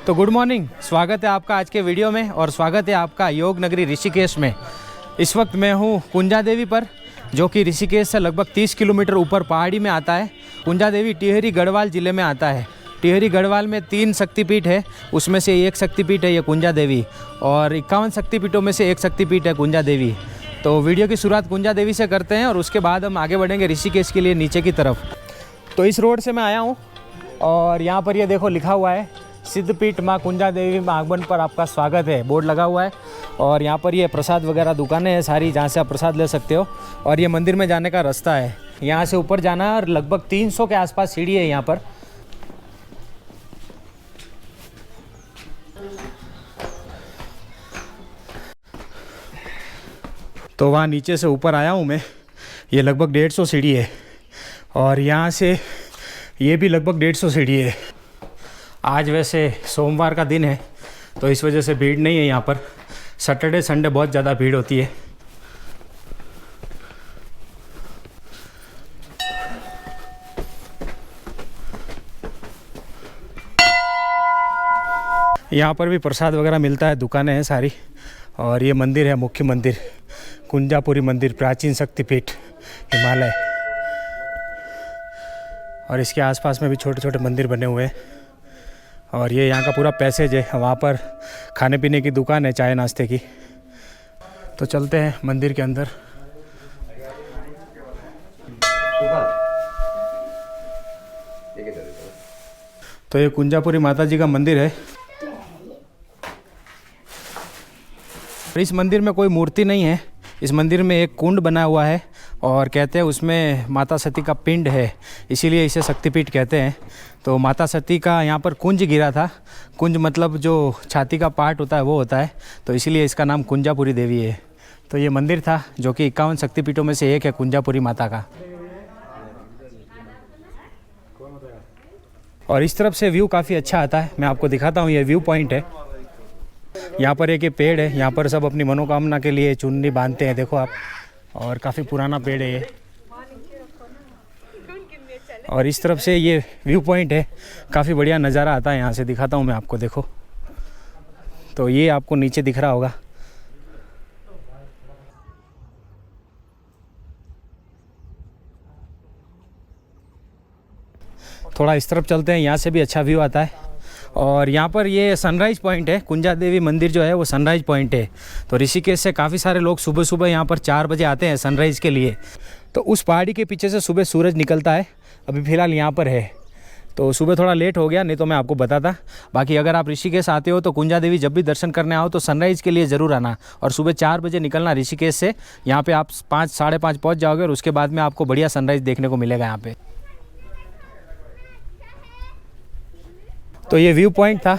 तो good morning, स्वागत है आपका आज के वीडियो में और स्वागत है आपका योग नगरी ऋषिकेश में। इस वक्त मैं हूँ कुंजा देवी पर, जो कि ऋषिकेश से लगभग 30 किलोमीटर ऊपर पहाड़ी में आता है। कुंजा देवी टिहरी गढ़वाल ज़िले में आता है। टिहरी गढ़वाल में 3 शक्तिपीठ है, उसमें से एक शक्तिपीठ है ये कुंजा देवी, और 51 शक्तिपीठों में से एक शक्तिपीठ है कुंजा देवी। तो वीडियो की शुरुआत कुंजा देवी से करते हैं और उसके बाद हम आगे बढ़ेंगे ऋषिकेश के लिए नीचे की तरफ। तो इस रोड से मैं आया हूँ और यहाँ पर ये देखो लिखा हुआ है सिद्धपीठ माँ कुंजा देवी में आगमन पर आपका स्वागत है, बोर्ड लगा हुआ है। और यहाँ पर ये प्रसाद वगैरह दुकानें हैं सारी, जहाँ से आप प्रसाद ले सकते हो। और ये मंदिर में जाने का रास्ता है, यहाँ से ऊपर जाना है और लगभग 300 के आसपास सीढ़ी है यहाँ पर। तो वहाँ नीचे से ऊपर आया हूँ मैं, ये लगभग 150 सीढ़ी है और यहाँ से ये भी लगभग 150 सीढ़ी है। आज वैसे सोमवार का दिन है तो इस वजह से भीड़ नहीं है यहाँ पर। सैटरडे संडे बहुत ज़्यादा भीड़ होती है। यहाँ पर भी प्रसाद वगैरह मिलता है, दुकानें हैं सारी। और ये मंदिर है मुख्य मंदिर, कुंजापुरी मंदिर, प्राचीन शक्तिपीठ हिमालय। और इसके आसपास में भी छोटे छोटे मंदिर बने हुए हैं। और ये यहाँ का पूरा पैसेज है, वहाँ पर खाने पीने की दुकान है, चाय नाश्ते की। तो चलते हैं मंदिर के अंदर। तो ये कुंजापुरी माता जी का मंदिर है। इस मंदिर में कोई मूर्ति नहीं है, इस मंदिर में एक कुंड बना हुआ है और कहते हैं उसमें माता सती का पिंड है, इसीलिए इसे शक्तिपीठ कहते हैं। तो माता सती का यहाँ पर कुंज गिरा था। कुंज मतलब जो छाती का पार्ट होता है वो होता है, तो इसीलिए इसका नाम कुंजापुरी देवी है। तो ये मंदिर था जो कि 51 शक्तिपीठों में से एक है कुंजापुरी माता का। और इस तरफ से व्यू काफ़ी अच्छा आता है, मैं आपको दिखाता हूँ। ये व्यू पॉइंट है, यहाँ पर एक ये पेड़ है, यहाँ पर सब अपनी मनोकामना के लिए चुन्नी बांधते हैं, देखो आप। और काफ़ी पुराना पेड़ है ये। और इस तरफ से ये व्यू पॉइंट है, काफ़ी बढ़िया नज़ारा आता है यहाँ से, दिखाता हूँ मैं आपको, देखो। तो ये आपको नीचे दिख रहा होगा। थोड़ा इस तरफ चलते हैं, यहाँ से भी अच्छा व्यू आता है। और यहाँ पर ये सनराइज़ पॉइंट है, कुंजा देवी मंदिर जो है वो सनराइज़ पॉइंट है। तो ऋषिकेश से काफ़ी सारे लोग सुबह सुबह यहाँ पर 4 बजे आते हैं सनराइज़ के लिए। तो उस पहाड़ी के पीछे से सुबह सूरज निकलता है, अभी फ़िलहाल यहाँ पर है। तो सुबह थोड़ा लेट हो गया, नहीं तो मैं आपको बताता। बाकी अगर आप ऋषिकेश आते हो तो कुंजा देवी जब भी दर्शन करने आओ तो सनराइज़ के लिए ज़रूर आना। और सुबह 4 बजे निकलना ऋषिकेश से, यहाँ पर आप 5 साढ़े 5 पहुँच जाओगे और उसके बाद में आपको बढ़िया सनराइज़ देखने को मिलेगा यहाँ पर। तो ये व्यू पॉइंट था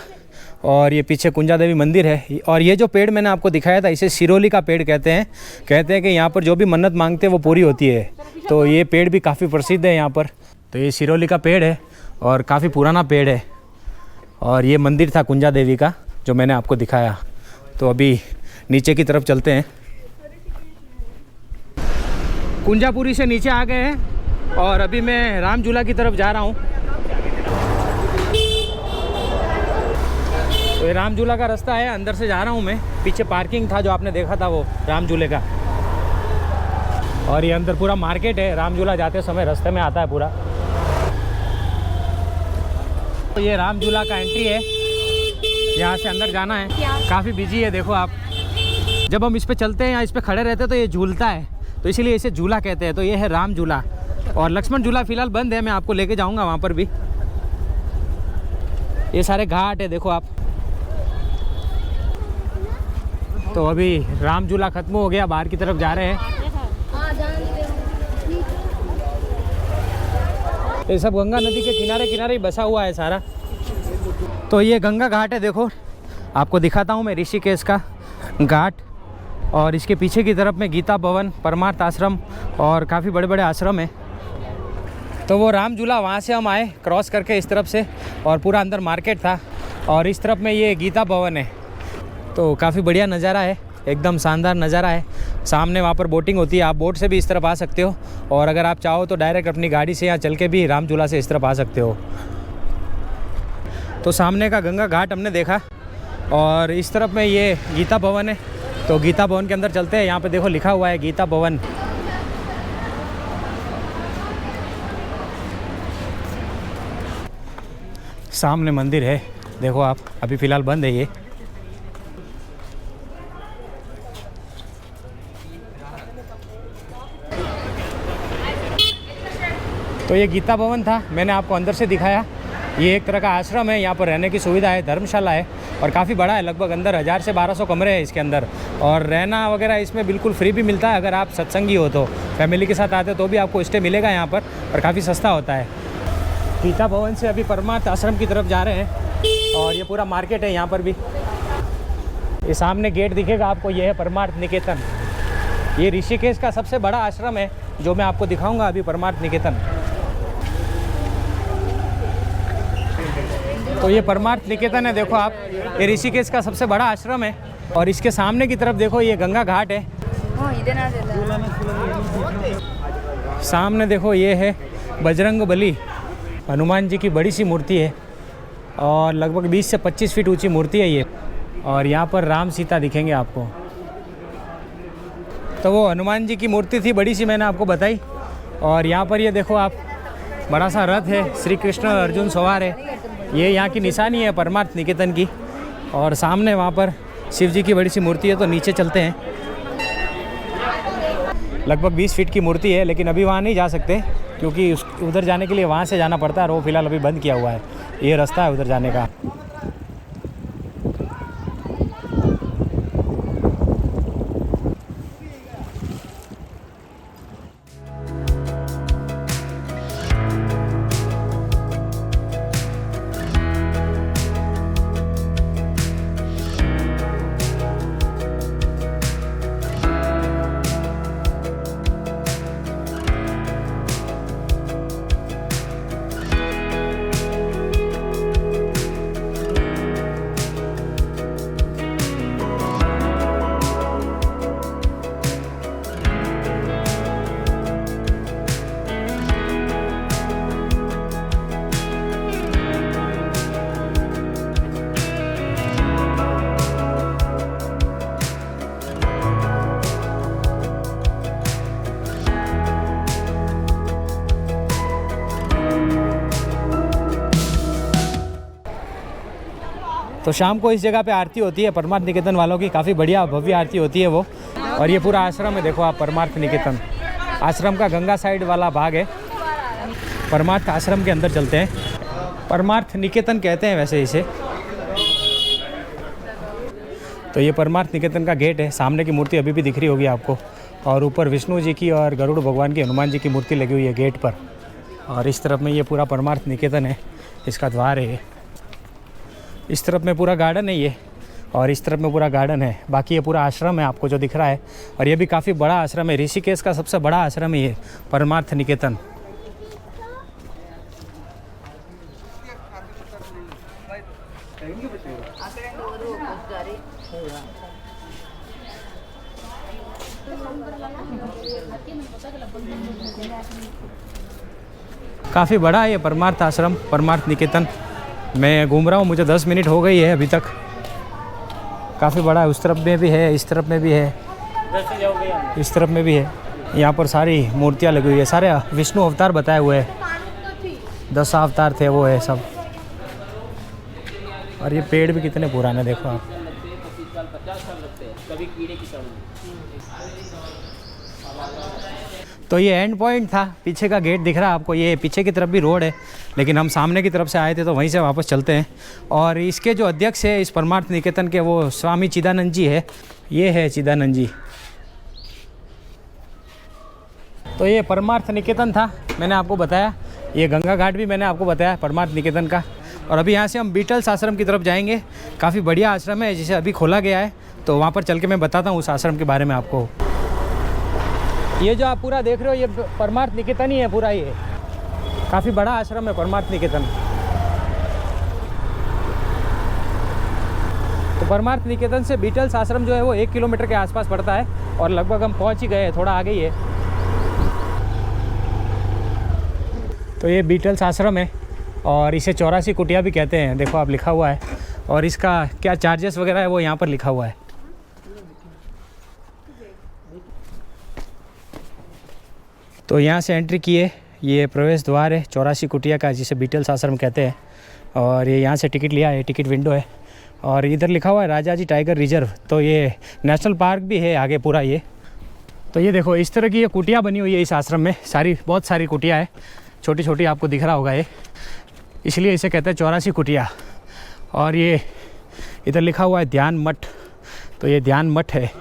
और ये पीछे कुंजा देवी मंदिर है। और ये जो पेड़ मैंने आपको दिखाया था इसे सिरोली का पेड़ कहते हैं। कहते हैं कि यहाँ पर जो भी मन्नत मांगते हैं वो पूरी होती है। तो ये पेड़ भी काफ़ी प्रसिद्ध है यहाँ पर। तो ये सिरोली का पेड़ है और काफ़ी पुराना पेड़ है। और ये मंदिर था कुंजा देवी का जो मैंने आपको दिखाया। तो अभी नीचे की तरफ चलते हैं। कुंजापुरी से नीचे आ गए हैं और अभी मैं राम झूला की तरफ जा रहा हूँ। तो ये राम झूला का रास्ता है, अंदर से जा रहा हूँ मैं। पीछे पार्किंग था जो आपने देखा था वो राम झूले का। और ये अंदर पूरा मार्केट है, राम झूला जाते समय रास्ते में आता है पूरा। तो ये राम झूला का एंट्री है, यहाँ से अंदर जाना है। काफ़ी बिजी है, देखो आप। जब हम इस पे चलते हैं या इस पे खड़े रहते हैं तो ये झूलता है, तो इसीलिए इसे झूला कहते हैं। तो ये है राम झूला। और लक्ष्मण झूला फ़िलहाल बंद है, मैं आपको लेके जाऊँगा वहाँ पर भी। ये सारे घाट है, देखो आप। तो अभी राम झूला ख़त्म हो गया, बाहर की तरफ जा रहे हैं। ये सब गंगा नदी के किनारे किनारे ही बसा हुआ है सारा। तो ये गंगा घाट है, देखो आपको दिखाता हूँ मैं ऋषिकेश का घाट। और इसके पीछे की तरफ में गीता भवन, परमार्थ आश्रम और काफ़ी बड़े बड़े आश्रम हैं। तो वो राम झूला वहाँ से हम आए क्रॉस करके इस तरफ से, और पूरा अंदर मार्केट था। और इस तरफ में ये गीता भवन है। तो काफ़ी बढ़िया नज़ारा है, एकदम शानदार नज़ारा है। सामने वहाँ पर बोटिंग होती है, आप बोट से भी इस तरफ आ सकते हो। और अगर आप चाहो तो डायरेक्ट अपनी गाड़ी से या चल के भी राम झूला से इस तरफ आ सकते हो। तो सामने का गंगा घाट हमने देखा और इस तरफ में ये गीता भवन है। तो गीता भवन के अंदर चलते हैं। यहाँ पे देखो लिखा हुआ है गीता भवन। सामने मंदिर है, देखो आप, अभी फ़िलहाल बंद है ये। तो ये गीता भवन था, मैंने आपको अंदर से दिखाया। ये एक तरह का आश्रम है, यहाँ पर रहने की सुविधा है, धर्मशाला है और काफ़ी बड़ा है। लगभग अंदर 1000 से 1200 कमरे हैं इसके अंदर और रहना वगैरह इसमें बिल्कुल फ्री भी मिलता है। अगर आप सत्संगी हो तो फैमिली के साथ आते हो तो भी आपको स्टे मिलेगा यहाँ पर और काफ़ी सस्ता होता है। गीता भवन से अभी परमार्थ आश्रम की तरफ जा रहे हैं और ये पूरा मार्केट है यहाँ पर भी। ये सामने गेट दिखेगा आपको, ये है परमार्थ निकेतन। ये ऋषिकेश का सबसे बड़ा आश्रम है जो मैं आपको दिखाऊंगा अभी, परमार्थ निकेतन। तो ये परमार्थ निकेतन है, देखो आप, ये ऋषिकेश का सबसे बड़ा आश्रम है और इसके सामने की तरफ देखो ये गंगा घाट है। सामने देखो ये है बजरंग बली, हनुमान जी की बड़ी सी मूर्ति है और लगभग 20 से 25 फीट ऊंची मूर्ति है ये। और यहाँ पर राम सीता दिखेंगे आपको। तो वो हनुमान जी की मूर्ति थी बड़ी सी, मैंने आपको बताई। और यहाँ पर ये देखो आप, बड़ा सा रथ है, श्री कृष्ण और अर्जुन सवार है। ये यहाँ की निशानी है परमार्थ निकेतन की। और सामने वहाँ पर शिव जी की बड़ी सी मूर्ति है। तो नीचे चलते हैं। लगभग 20 फीट की मूर्ति है, लेकिन अभी वहाँ नहीं जा सकते क्योंकि उधर जाने के लिए वहाँ से जाना पड़ता है और वो फिलहाल अभी बंद किया हुआ है। ये रास्ता है उधर जाने का। तो शाम को इस जगह पे आरती होती है परमार्थ निकेतन वालों की, काफ़ी बढ़िया भव्य आरती होती है वो। और ये पूरा आश्रम है, देखो आप, परमार्थ निकेतन। आश्रम का गंगा साइड वाला भाग है। परमार्थ आश्रम के अंदर चलते हैं। परमार्थ निकेतन कहते हैं वैसे इसे। तो ये परमार्थ निकेतन का गेट है। सामने की मूर्ति अभी भी दिख रही होगी आपको और ऊपर विष्णु जी की और गरुड़ भगवान की, हनुमान जी की मूर्ति लगी हुई है गेट पर। और इस तरफ में ये पूरा परमार्थ निकेतन है, इसका द्वार है। इस तरफ में पूरा गार्डन है ये और इस तरफ में पूरा गार्डन है। बाकी ये पूरा आश्रम है आपको जो दिख रहा है और ये भी काफ़ी बड़ा आश्रम है। ऋषिकेश का सबसे बड़ा आश्रम है ये परमार्थ निकेतन। काफ़ी बड़ा है ये परमार्थ आश्रम, परमार्थ निकेतन। मैं घूम रहा हूँ, मुझे 10 मिनट हो गई है अभी तक। काफ़ी बड़ा है, उस तरफ में भी है, इस तरफ में भी है, इस तरफ में भी है। यहाँ पर सारी मूर्तियाँ लगी हुई है, सारे विष्णु अवतार बताए हुए हैं। 10 अवतार थे वो है सब। और ये पेड़ भी कितने पुराने देखो आप। तो ये एंड पॉइंट था, पीछे का गेट दिख रहा है आपको। ये पीछे की तरफ भी रोड है, लेकिन हम सामने की तरफ से आए थे तो वहीं से वापस चलते हैं। और इसके जो अध्यक्ष है इस परमार्थ निकेतन के, वो स्वामी चिदानंद जी है। ये है चिदानंद जी। तो ये परमार्थ निकेतन था, मैंने आपको बताया। ये गंगा घाट भी मैंने आपको बताया परमार्थ निकेतन का। और अभी यहाँ से हम बीटल्स आश्रम की तरफ जाएंगे। काफ़ी बढ़िया आश्रम है जिसे अभी खोला गया है, तो वहाँ पर चल के मैं बताता हूँ उस आश्रम के बारे में आपको। ये जो आप पूरा देख रहे हो ये परमार्थ निकेतन ही है पूरा। ये काफ़ी बड़ा आश्रम है परमार्थ निकेतन। तो परमार्थ निकेतन से बीटल्स आश्रम जो है वो 1 किलोमीटर के आसपास पड़ता है और लगभग हम पहुंच ही गए हैं, थोड़ा आगे ही है। तो ये बीटल्स आश्रम है और इसे 84 कुटिया भी कहते हैं, देखो आप लिखा हुआ है। और इसका क्या चार्जेस वगैरह है वो यहाँ पर लिखा हुआ है। तो यहाँ से एंट्री किए, ये प्रवेश द्वार है 84 कुटिया का, जिसे बीटल्स आश्रम कहते हैं। और ये यहाँ से टिकट लिया है, टिकट विंडो है। और इधर लिखा हुआ है राजाजी टाइगर रिजर्व, तो ये नेशनल पार्क भी है आगे पूरा ये। तो ये देखो इस तरह की ये कुटिया बनी हुई है इस आश्रम में, बहुत सारी कुटिया है, छोटी छोटी आपको दिख रहा होगा ये, इसलिए इसे कहते हैं 84 कुटिया। और ये इधर लिखा हुआ है ध्यान मठ, तो ये ध्यान मठ है।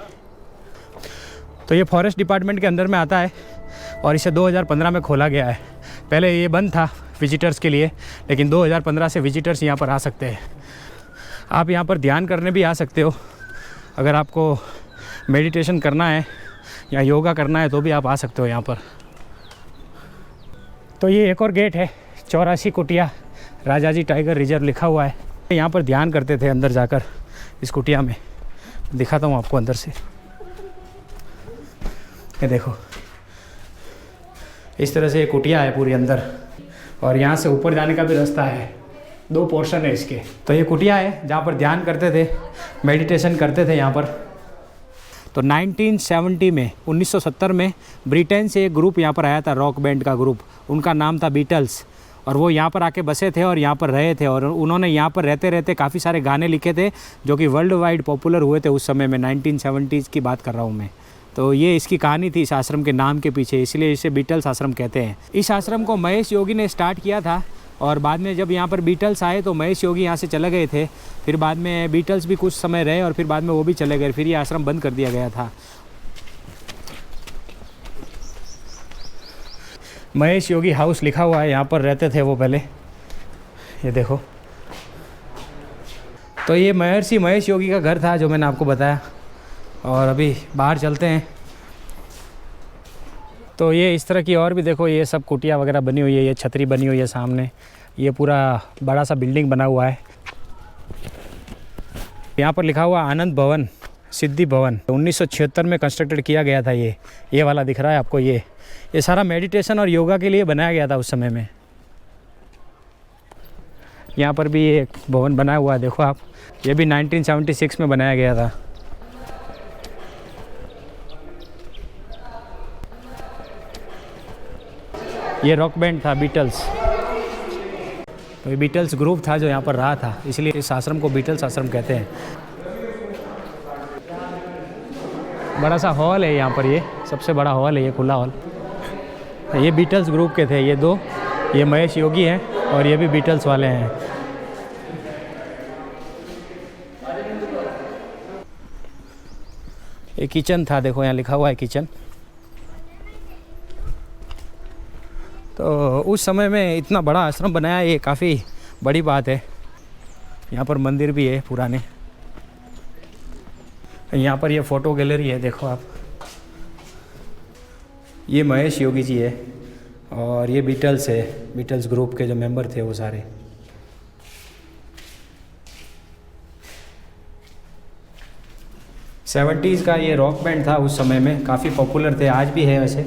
तो ये फॉरेस्ट डिपार्टमेंट के अंदर में आता है और इसे 2015 में खोला गया है। पहले ये बंद था विजिटर्स के लिए, लेकिन 2015 से विजिटर्स यहाँ पर आ सकते हैं। आप यहाँ पर ध्यान करने भी आ सकते हो, अगर आपको मेडिटेशन करना है या योगा करना है तो भी आप आ सकते हो यहाँ पर। तो ये एक और गेट है 84 कुटिया राजाजी टाइगर रिजर्व लिखा हुआ है। यहाँ पर ध्यान करते थे अंदर जाकर, इस कुटिया में दिखाता हूँ आपको अंदर से। ये देखो इस तरह से ये कुटिया है पूरी अंदर, और यहाँ से ऊपर जाने का भी रास्ता है, 2 पोर्शन है इसके। तो ये कुटिया है जहाँ पर ध्यान करते थे, मेडिटेशन करते थे यहाँ पर। तो 1970 में 1970 में ब्रिटेन से एक ग्रुप यहाँ पर आया था, रॉक बैंड का ग्रुप, उनका नाम था बीटल्स। और वो यहाँ पर आके बसे थे और यहाँ पर रहे थे, और उन्होंने यहाँ पर रहते रहते काफ़ी सारे गाने लिखे थे जो कि वर्ल्ड वाइड पॉपुलर हुए थे उस समय में। 1970s की बात कर रहा हूँ मैं। तो ये इसकी कहानी थी इस आश्रम के नाम के पीछे, इसलिए इसे बीटल्स आश्रम कहते हैं। इस आश्रम को महेश योगी ने स्टार्ट किया था, और बाद में जब यहाँ पर बीटल्स आए तो महेश योगी यहाँ से चले गए थे। फिर बाद में बीटल्स भी कुछ समय रहे और फिर बाद में वो भी चले गए, फिर ये आश्रम बंद कर दिया गया था। महेश योगी हाउस लिखा हुआ है, यहाँ पर रहते थे वो पहले, ये देखो। तो ये महर्षि महेश योगी का घर था जो मैंने आपको बताया। और अभी बाहर चलते हैं। तो ये इस तरह की और भी देखो, ये सब कुटिया वगैरह बनी हुई है, ये छतरी बनी हुई है सामने, ये पूरा बड़ा सा बिल्डिंग बना हुआ है। यहाँ पर लिखा हुआ आनंद भवन सिद्धि भवन, 1976 में कंस्ट्रक्टेड किया गया था। ये वाला दिख रहा है आपको, ये सारा मेडिटेशन और योगा के लिए बनाया गया था उस समय में। यहाँ पर भी एक भवन बना हुआ है, देखो आप, ये भी 1976 में बनाया गया था। ये रॉक बैंड था बीटल्स, तो ये बीटल्स ग्रुप था जो यहाँ पर रहा था, इसलिए इस आश्रम को बीटल्स आश्रम कहते हैं। बड़ा सा हॉल है यहाँ पर, ये सबसे बड़ा हॉल है, ये खुला हॉल। ये बीटल्स ग्रुप के थे ये 2, ये महेश योगी हैं और ये भी बीटल्स वाले हैं। ये किचन था, देखो यहाँ लिखा हुआ है किचन। तो उस समय में इतना बड़ा आश्रम बनाया, ये काफ़ी बड़ी बात है। यहाँ पर मंदिर भी है पुराने। यहाँ पर ये फ़ोटो गैलरी है, देखो आप, ये महेश योगी जी है और ये बीटल्स है, बीटल्स ग्रुप के जो मेंबर थे वो सारे। सेवेंटीज़ का ये रॉक बैंड था उस समय में, काफ़ी पॉपुलर थे, आज भी है वैसे।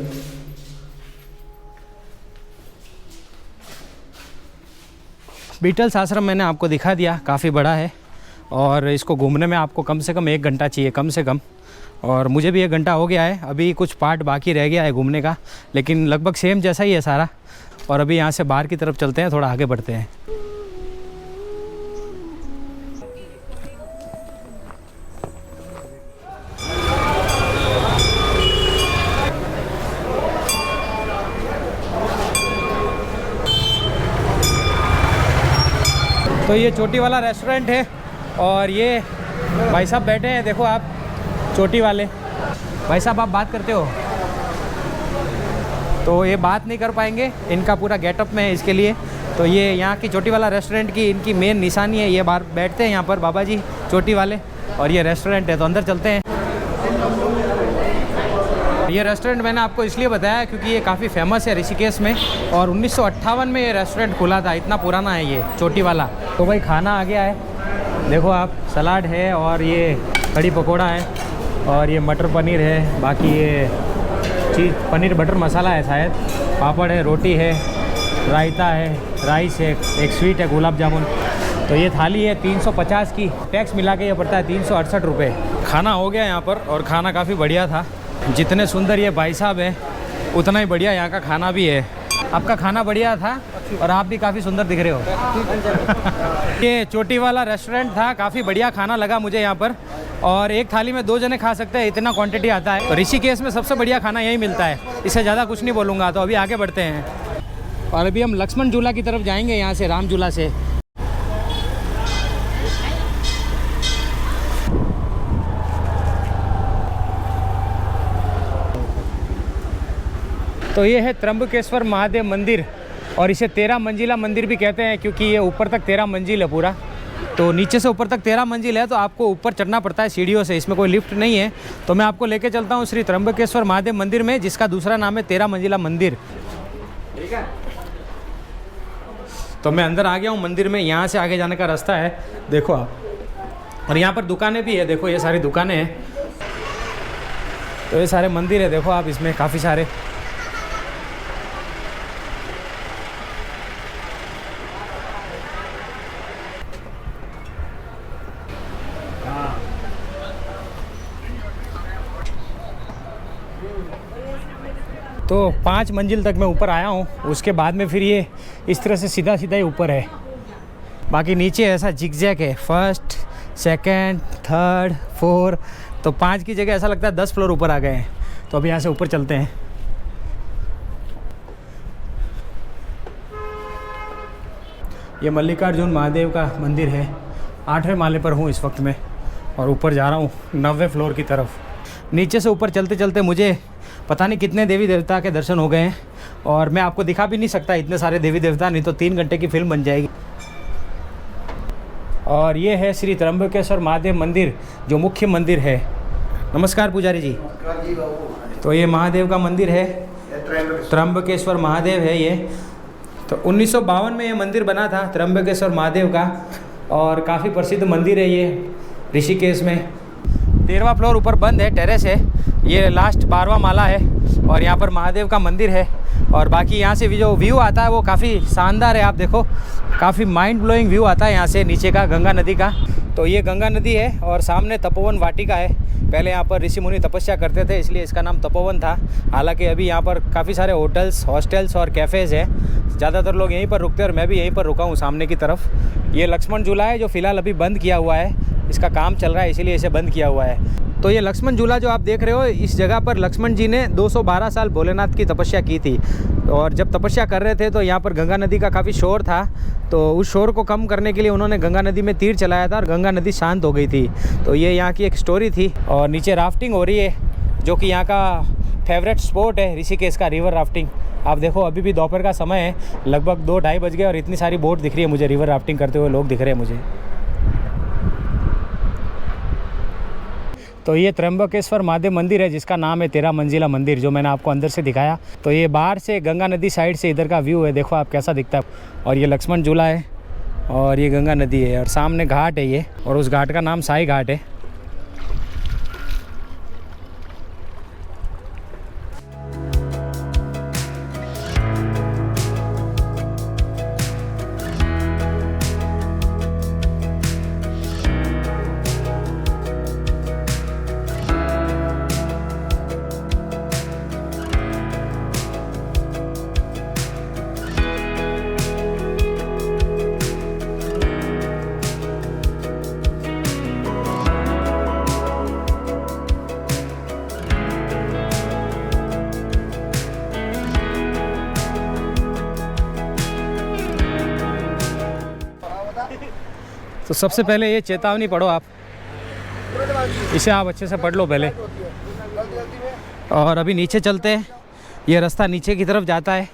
बीटल्स आश्रम मैंने आपको दिखा दिया, काफ़ी बड़ा है और इसको घूमने में आपको कम से कम 1 घंटा चाहिए, कम से कम। और मुझे भी 1 घंटा हो गया है, अभी कुछ पार्ट बाकी रह गया है घूमने का, लेकिन लगभग सेम जैसा ही है सारा। और अभी यहाँ से बाहर की तरफ चलते हैं, थोड़ा आगे बढ़ते हैं। तो ये चोटी वाला रेस्टोरेंट है और ये भाई साहब बैठे हैं, देखो आप, चोटी वाले भाई साहब। आप बात करते हो तो ये बात नहीं कर पाएंगे, इनका पूरा गेटअप में है इसके लिए। तो ये यहाँ की चोटी वाला रेस्टोरेंट की इनकी मेन निशानी है, ये बाहर बैठते हैं यहाँ पर बाबा जी चोटी वाले, और ये रेस्टोरेंट है। तो अंदर चलते हैं। ये रेस्टोरेंट मैंने आपको इसलिए बताया क्योंकि ये काफ़ी फेमस है ऋषिकेश में, और 1958 में ये रेस्टोरेंट खुला था, इतना पुराना है ये चोटी वाला। तो भाई खाना आ गया है, देखो आप, सलाद है और ये कड़ी पकोड़ा है और ये मटर पनीर है, बाकी ये चीज़ पनीर बटर मसाला है शायद, पापड़ है, रोटी है रायता है, राइस है, एक स्वीट है, गुलाब जामुन। तो ये थाली है 350 की, टैक्स मिला के ये पड़ता है 368 रुपये। खाना हो गया यहाँ पर और खाना काफ़ी बढ़िया था। जितने सुंदर ये भाई साहब हैं उतना ही बढ़िया यहाँ का खाना भी है। आपका खाना बढ़िया था और आप भी काफ़ी सुंदर दिख रहे हो। ये चोटी वाला रेस्टोरेंट था, काफ़ी बढ़िया खाना लगा मुझे यहाँ पर। और एक थाली में 2 जने खा सकते हैं, इतना क्वांटिटी आता है। तो ऋषिकेश में सबसे बढ़िया खाना यही मिलता है, इससे ज़्यादा कुछ नहीं बोलूँगा। तो अभी आगे बढ़ते हैं और अभी हम लक्ष्मण झूला की तरफ जाएंगे, यहाँ से राम झूला से। तो ये है त्र्यंबकेश्वर महादेव मंदिर और इसे 13 मंजिला मंदिर भी कहते हैं, क्योंकि ये ऊपर तक 13 मंजिल है पूरा। तो नीचे से ऊपर तक 13 मंजिल है, तो आपको ऊपर चढ़ना पड़ता है सीढ़ियों से। इसमें कोई लिफ्ट नहीं है। तो मैं आपको लेके चलता हूँ श्री त्र्यंबकेश्वर महादेव मंदिर में, जिसका दूसरा नाम है 13 मंजिला मंदिर। ठीक है, तो मैं अंदर आ गया हूँ मंदिर में। यहाँ से आगे जाने का रास्ता है, देखो आप। और यहाँ पर दुकानें भी है, देखो ये सारी दुकानें हैं। तो ये सारे मंदिर है, देखो आप, इसमें काफ़ी सारे। तो 5 मंजिल तक मैं ऊपर आया हूँ, उसके बाद में फिर ये इस तरह से सीधा सीधा ही ऊपर है। बाकी नीचे ऐसा जिगजैग है, 1st, 2nd, 3rd, 4। तो 5 की जगह ऐसा लगता है 10 फ्लोर ऊपर आ गए हैं। तो अभी यहाँ से ऊपर चलते हैं। ये मल्लिकार्जुन महादेव का मंदिर है। 8वें माले पर हूँ इस वक्त में और ऊपर जा रहा हूँ 9वें फ्लोर की तरफ। नीचे से ऊपर चलते चलते मुझे पता नहीं कितने देवी देवता के दर्शन हो गए हैं और मैं आपको दिखा भी नहीं सकता इतने सारे देवी देवता, नहीं तो 3 घंटे की फिल्म बन जाएगी। और ये है श्री त्र्यंबकेश्वर महादेव मंदिर, जो मुख्य मंदिर है। नमस्कार पुजारी जी। तो ये महादेव का मंदिर है, त्र्यंबकेश्वर महादेव है ये। तो 1952 में ये मंदिर बना था त्र्यंबकेश्वर महादेव का और काफ़ी प्रसिद्ध मंदिर है ये ऋषिकेश में। 13वां फ्लोर ऊपर बंद है, टेरेस है। ये लास्ट 12वां माला है और यहाँ पर महादेव का मंदिर है। और बाकी यहाँ से जो व्यू आता है वो काफ़ी शानदार है। आप देखो, काफ़ी माइंड ब्लोइंग व्यू आता है यहाँ से नीचे का, गंगा नदी का। तो ये गंगा नदी है और सामने तपोवन वाटिका है। पहले यहाँ पर ऋषि मुनि तपस्या करते थे, इसलिए इसका नाम तपोवन था। हालांकि अभी यहाँ पर काफ़ी सारे होटल्स, हॉस्टल्स और कैफ़ेज़ हैं। ज़्यादातर लोग यहीं पर रुकते हैं और मैं भी यहीं पर रुका हूँ सामने की तरफ। ये लक्ष्मण झूला है जो फ़िलहाल अभी बंद किया हुआ है, इसका काम चल रहा है इसीलिए इसे बंद किया हुआ है। तो ये लक्ष्मण झूला जो आप देख रहे हो, इस जगह पर लक्ष्मण जी ने 212 साल भोलेनाथ की तपस्या की थी। और जब तपस्या कर रहे थे तो यहाँ पर गंगा नदी का काफ़ी शोर था। तो उस शोर को कम करने के लिए उन्होंने गंगा नदी में तीर चलाया था और गंगा नदी शांत हो गई थी। तो ये यहाँ की एक स्टोरी थी। और नीचे राफ्टिंग हो रही है, जो कि यहाँ का फेवरेट स्पॉट है ऋषिकेश का, रिवर राफ्टिंग। आप देखो, अभी भी दोपहर का समय है, लगभग 2-2:30 बज गए और इतनी सारी बोट दिख रही है मुझे, रिवर राफ्टिंग करते हुए लोग दिख रहे हैं मुझे। तो ये त्र्यंबकेश्वर महादेव मंदिर है, जिसका नाम है 13 मंजिला मंदिर, जो मैंने आपको अंदर से दिखाया। तो ये बाहर से गंगा नदी साइड से इधर का व्यू है, देखो आप कैसा दिखता है। और ये लक्ष्मण झूला है और ये गंगा नदी है और सामने घाट है ये, और उस घाट का नाम साई घाट है। तो सबसे पहले ये चेतावनी पढ़ो आप, इसे आप अच्छे से पढ़ लो पहले। और अभी नीचे चलते हैं, ये रास्ता नीचे की तरफ जाता है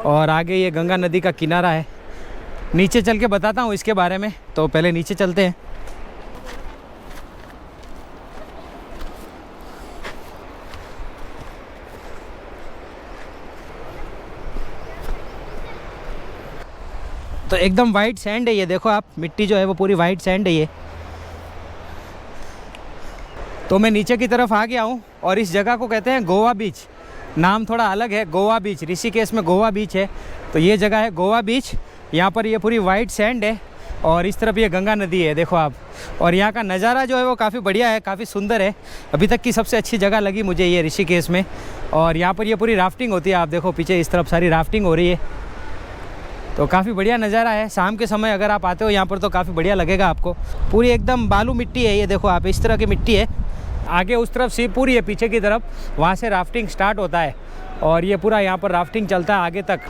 और आगे ये गंगा नदी का किनारा है। नीचे चल के बताता हूँ इसके बारे में, तो पहले नीचे चलते हैं। तो एकदम वाइट सैंड है ये, देखो आप, मिट्टी जो है वो पूरी वाइट सैंड है ये। तो मैं नीचे की तरफ आ गया हूँ और इस जगह को कहते हैं गोवा बीच। नाम थोड़ा अलग है, गोवा बीच। ऋषिकेश में गोवा बीच है, तो ये जगह है गोवा बीच। यहाँ पर ये पूरी वाइट सैंड है और इस तरफ ये गंगा नदी है, देखो आप। और यहाँ का नज़ारा जो है वो काफ़ी बढ़िया है, काफ़ी सुंदर है। अभी तक की सबसे अच्छी जगह लगी मुझे ये ऋषिकेश में। और यहाँ पर ये पूरी राफ्टिंग होती है, आप देखो पीछे इस तरफ सारी राफ्टिंग हो रही है, तो काफ़ी बढ़िया नज़ारा है। शाम के समय अगर आप आते हो यहाँ पर तो काफ़ी बढ़िया लगेगा आपको। पूरी एकदम बालू मिट्टी है, ये देखो आप, इस तरह की मिट्टी है। आगे उस तरफ शिवपुरी है पीछे की तरफ, वहाँ से राफ्टिंग स्टार्ट होता है और ये पूरा यहाँ पर राफ्टिंग चलता है आगे तक।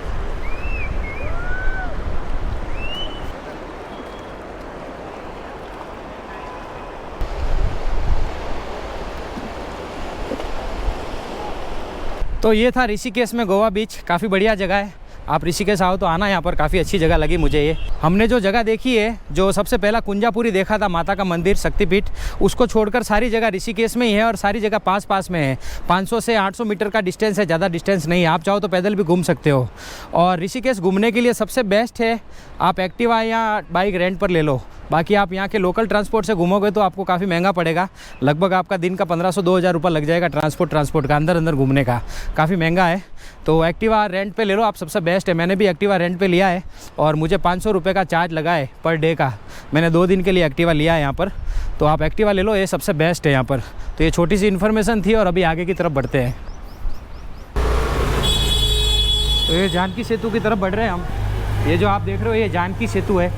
तो ये था ऋषिकेश में गोवा बीच, काफ़ी बढ़िया जगह है। आप ऋषिकेश आओ तो आना, यहाँ पर काफ़ी अच्छी जगह लगी मुझे ये। हमने जो जगह देखी है, जो सबसे पहला कुंजापुरी देखा था, माता का मंदिर, शक्तिपीठ, उसको छोड़कर सारी जगह ऋषिकेश में ही है और सारी जगह पास पास में है। 500 से 800 मीटर का डिस्टेंस है, ज़्यादा डिस्टेंस नहीं है। आप चाहो तो पैदल भी घूम सकते हो। और ऋषिकेश घूमने के लिए सबसे बेस्ट है, आप एक्टिवा या बाइक रेंट पर ले लो। बाकी आप यहाँ के लोकल ट्रांसपोर्ट से घूमोगे तो आपको काफ़ी महंगा पड़ेगा। लगभग आपका दिन का 1500-2000 रुपये लग जाएगा ट्रांसपोर्ट का, अंदर घूमने का, काफ़ी महंगा है। तो एक्टिवा रेंट पे ले लो आप, सबसे बेस्ट है। मैंने भी एक्टिवा रेंट पे लिया है और मुझे 500 रुपये का चार्ज लगा है पर डे का। मैंने 2 दिन के लिए एक्टिवा लिया है यहाँ पर, तो आप एक्टिवा ले लो, ये सबसे बेस्ट है यहाँ पर। तो ये छोटी सी इन्फॉर्मेशन थी और अभी आगे की तरफ बढ़ते हैं। तो ये जानकी सेतु की तरफ बढ़ रहे हैं हम। ये जो आप देख रहे हो ये जानकी सेतु है।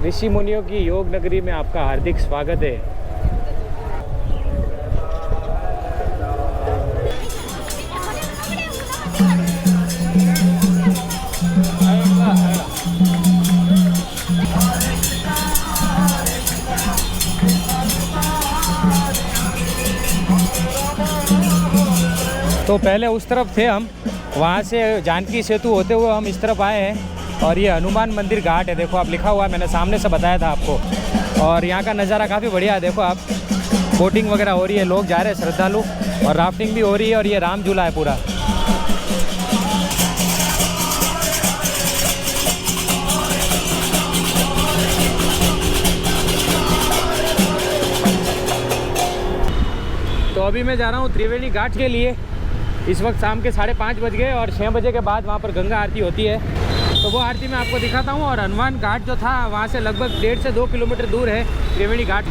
ऋषि मुनियों की योग नगरी में आपका हार्दिक स्वागत है। तो पहले उस तरफ थे हम, वहाँ से जानकी सेतु होते हुए हम इस तरफ आए हैं और ये हनुमान मंदिर घाट है, देखो आप, लिखा हुआ है, मैंने सामने से बताया था आपको। और यहाँ का नज़ारा काफ़ी बढ़िया है, देखो आप, बोटिंग वगैरह हो रही है, लोग जा रहे हैं श्रद्धालु, और राफ्टिंग भी हो रही है। और ये राम झूला है पूरा। तो अभी मैं जा रहा हूँ त्रिवेणी घाट के लिए। इस वक्त शाम के 5:30 बज गए और 6 बजे के बाद वहाँ पर गंगा आरती होती है, तो वो आरती मैं आपको दिखाता हूँ। और हनुमान घाट जो था वहाँ से लगभग 1.5 से 2 किलोमीटर दूर है त्रिवेणी घाट।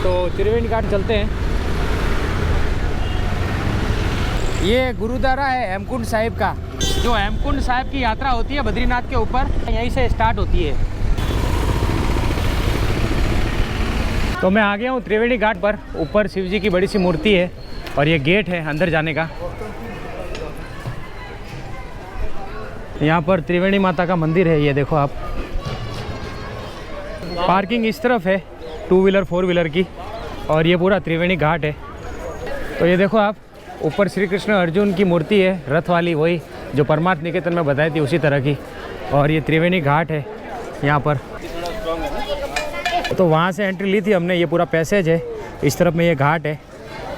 तो त्रिवेणी घाट चलते हैं। ये गुरुद्वारा है हेमकुंड साहिब का। जो हेमकुंड साहिब की यात्रा होती है बद्रीनाथ के ऊपर, यहीं से स्टार्ट होती है। तो मैं आ गया हूँ त्रिवेणी घाट पर। ऊपर शिव जी की बड़ी सी मूर्ति है और ये गेट है अंदर जाने का। यहाँ पर त्रिवेणी माता का मंदिर है, ये देखो आप। पार्किंग इस तरफ है 2 व्हीलर 4 व्हीलर की, और ये पूरा त्रिवेणी घाट है। तो ये देखो आप, ऊपर श्री कृष्ण अर्जुन की मूर्ति है, रथ वाली, वही जो परमार्थ निकेतन में बताई थी उसी तरह की। और ये त्रिवेणी घाट है यहाँ पर। तो वहाँ से एंट्री ली थी हमने, ये पूरा पैसेज है, इस तरफ में ये घाट है।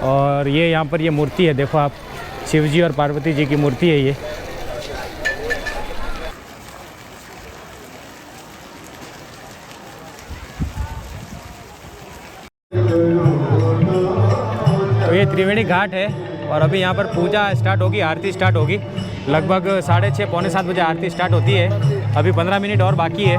और ये यहाँ पर ये मूर्ति है, देखो आप, शिव जी और पार्वती जी की मूर्ति है ये। तो ये त्रिवेणी घाट है और अभी यहाँ पर पूजा स्टार्ट होगी, आरती स्टार्ट होगी। लगभग 6:30 पौने 7 बजे आरती स्टार्ट होती है। अभी 15 मिनट और बाकी है।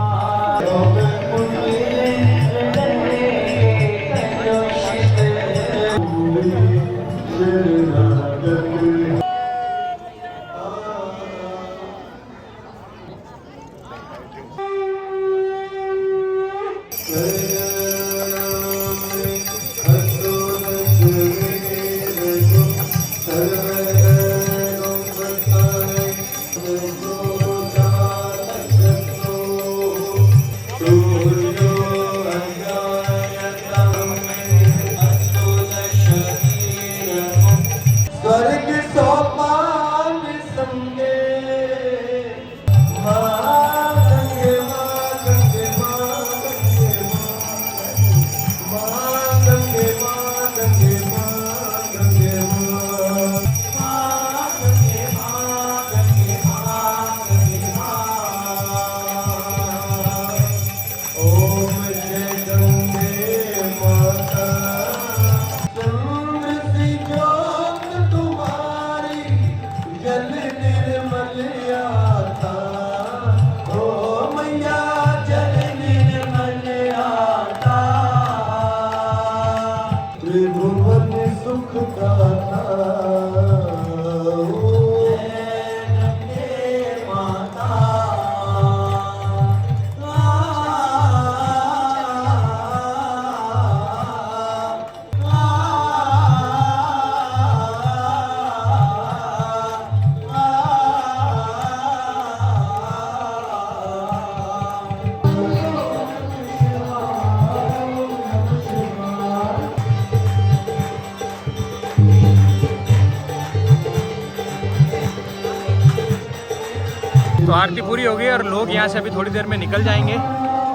तो आरती पूरी हो गई और लोग यहाँ से अभी थोड़ी देर में निकल जाएंगे।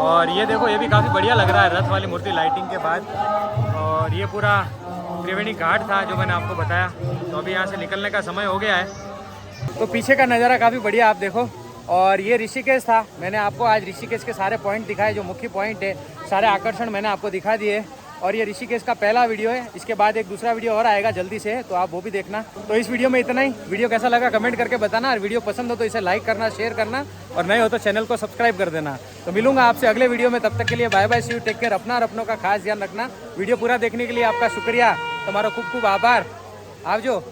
और ये देखो, ये भी काफ़ी बढ़िया लग रहा है रथ वाली मूर्ति लाइटिंग के बाद। और ये पूरा त्रिवेणी घाट था जो मैंने आपको बताया। तो अभी यहाँ से निकलने का समय हो गया है। तो पीछे का नज़ारा काफ़ी बढ़िया आप देखो। और ये ऋषिकेश था। मैंने आपको आज ऋषिकेश के सारे पॉइंट दिखाए, जो मुख्य पॉइंट है, सारे आकर्षण मैंने आपको दिखा दिए। और ये ऋषिकेश का पहला वीडियो है। इसके बाद एक दूसरा वीडियो और आएगा जल्दी से, तो आप वो भी देखना। तो इस वीडियो में इतना ही। वीडियो कैसा लगा कमेंट करके बताना, और वीडियो पसंद हो तो इसे लाइक करना, शेयर करना, और नए हो तो चैनल को सब्सक्राइब कर देना। तो मिलूंगा आपसे अगले वीडियो में, तब तक के लिए bye bye, see you, take care. अपना और अपनों का खास ध्यान रखना। वीडियो पूरा देखने के लिए आपका शुक्रिया, तुम्हारा खूब खूब आभार। आवजो।